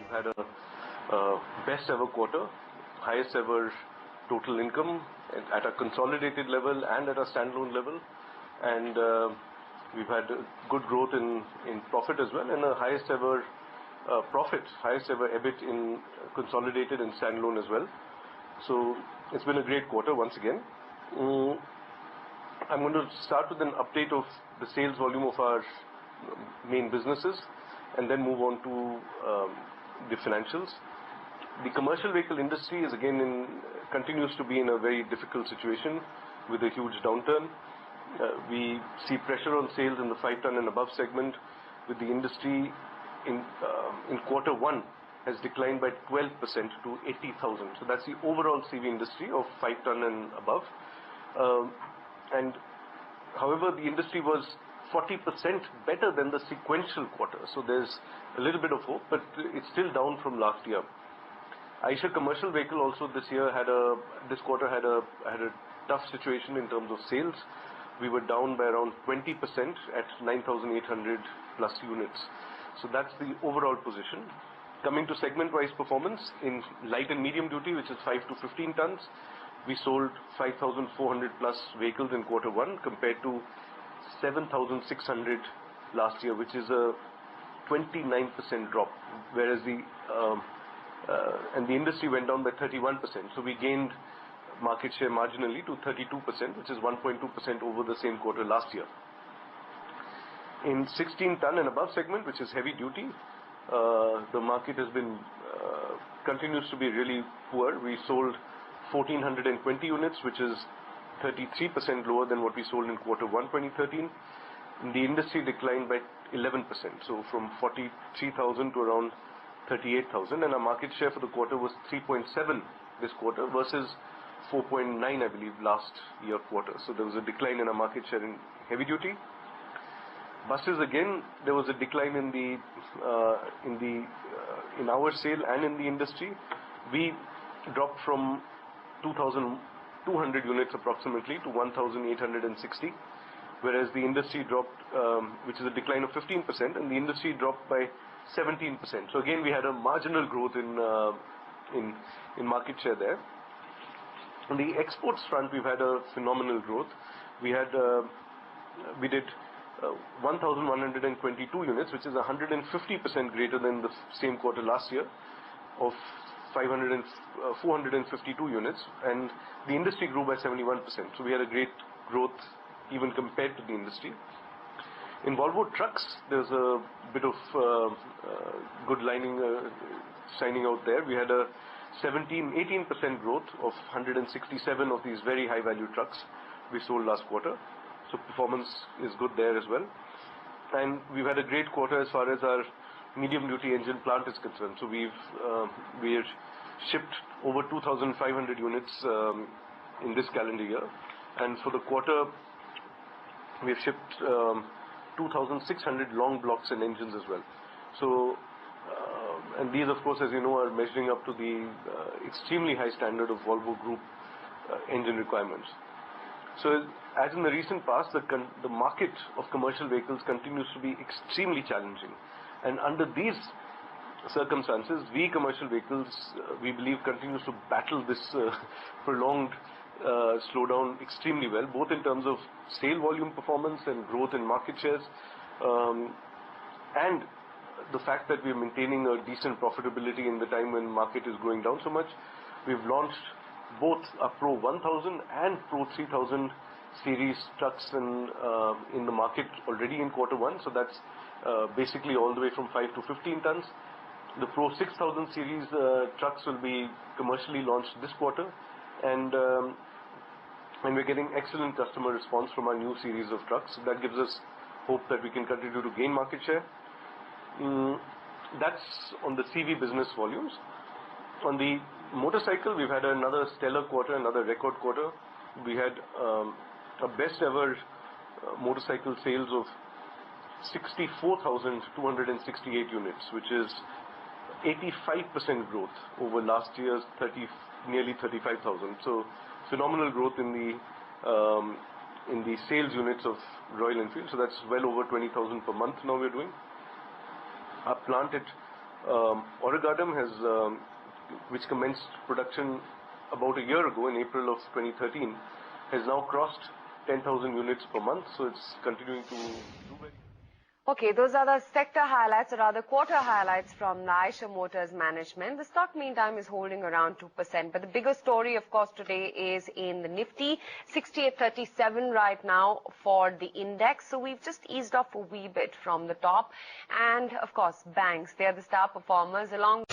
we've had a best ever quarter, highest ever total income at a consolidated level and at a standalone level, and we've had good growth in profit as well, and a highest ever profit, highest ever EBIT in consolidated and standalone as well. So it's been a great quarter once again. I'm going to start with an update of the sales volume of our main businesses and then move on to the financials. The commercial vehicle industry is continues to be in a very difficult situation with a huge downturn. We see pressure on sales in the 5 ton and above segment, with the industry in quarter one has declined by 12% to 80,000. So that's the overall CV industry of 5 ton and above. And however, the industry was 40% better than the sequential quarter. So there's a little bit of hope, but it's still down from last year. Eicher commercial vehicle also this quarter had a tough situation in terms of sales. We were down by around 20% at 9,800 plus units. So that's the overall position. Coming to segment-wise performance, in light and medium duty, which is 5 to 15 tons, we sold 5,400 plus vehicles in quarter one compared to 7,600 last year, which is a 29% drop, whereas the industry went down by 31%. So we gained market share marginally to 32%, which is 1.2% over the same quarter last year. In 16 ton and above segment, which is heavy duty, the market continues to be really poor. We sold 1,420 units, which is 33% lower than what we sold in quarter one 2013. The industry declined by 11%, so from 43,000 to around 38,000, and our market share for the quarter was 3.7 this quarter versus 4.9, I believe, last year quarter. So there was a decline in our market share in heavy duty. Buses, again, there was a decline in our sale and in the industry. We dropped from 2,200 units approximately to 1,860, whereas the industry dropped, which is a decline of 15%, and the industry dropped by 17%. So again, we had a marginal growth in market share there. On the exports front, we've had a phenomenal growth. We did 1,122 units, which is 150% greater than the same quarter last year of 452 units, and the industry grew by 71%. So we had a great growth even compared to the industry. In Volvo trucks, there's a bit of good shining out there. We had a 18% growth of 167 of these very high value trucks we sold last quarter. So performance is good there as well. And we've had a great quarter as far as our medium duty engine plant is concerned. So we've shipped over 2,500 units in this calendar year, and for the quarter we've shipped 2,600 long blocks and engines as well. So and these, of course, as you know, are measuring up to the extremely high standard of Volvo Group engine requirements. So as in the recent past, the market of commercial vehicles continues to be extremely challenging, and under these circumstances, commercial vehicles, we believe, continues to battle this prolonged slowdown extremely well, both in terms of sale volume performance and growth in market shares, and the fact that we're maintaining a decent profitability in the time when market is going down so much. We've launched both a Pro 1000 and Pro 3000 series trucks in the market already in quarter one. So that's basically all the way from 5 to 15 tons. The Pro 6000 series trucks will be commercially launched this quarter, and we're getting excellent customer response from our new series of trucks. So that gives us hope that we can continue to gain market share. That's on the CV business volumes. On the motorcycle, we've had another stellar quarter, another record quarter. We had a best ever motorcycle sales of 64,268 units, which is 85% growth over last year's nearly 35,000. So phenomenal growth in the sales units of Royal Enfield. So that's well over 20,000 per month now we're doing. Our plant at Oragadam has, which commenced production about a year ago in April of 2013, has now crossed 10,000 units per month, so it's continuing to do very well. Okay, those are the sector highlights, or rather quarter highlights from the Eicher Motors management. The stock meantime is holding around 2%, but the bigger story of course today is in the Nifty, 6837 right now for the index. So we've just eased off a wee bit from the top, and of course banks, they are the star performers along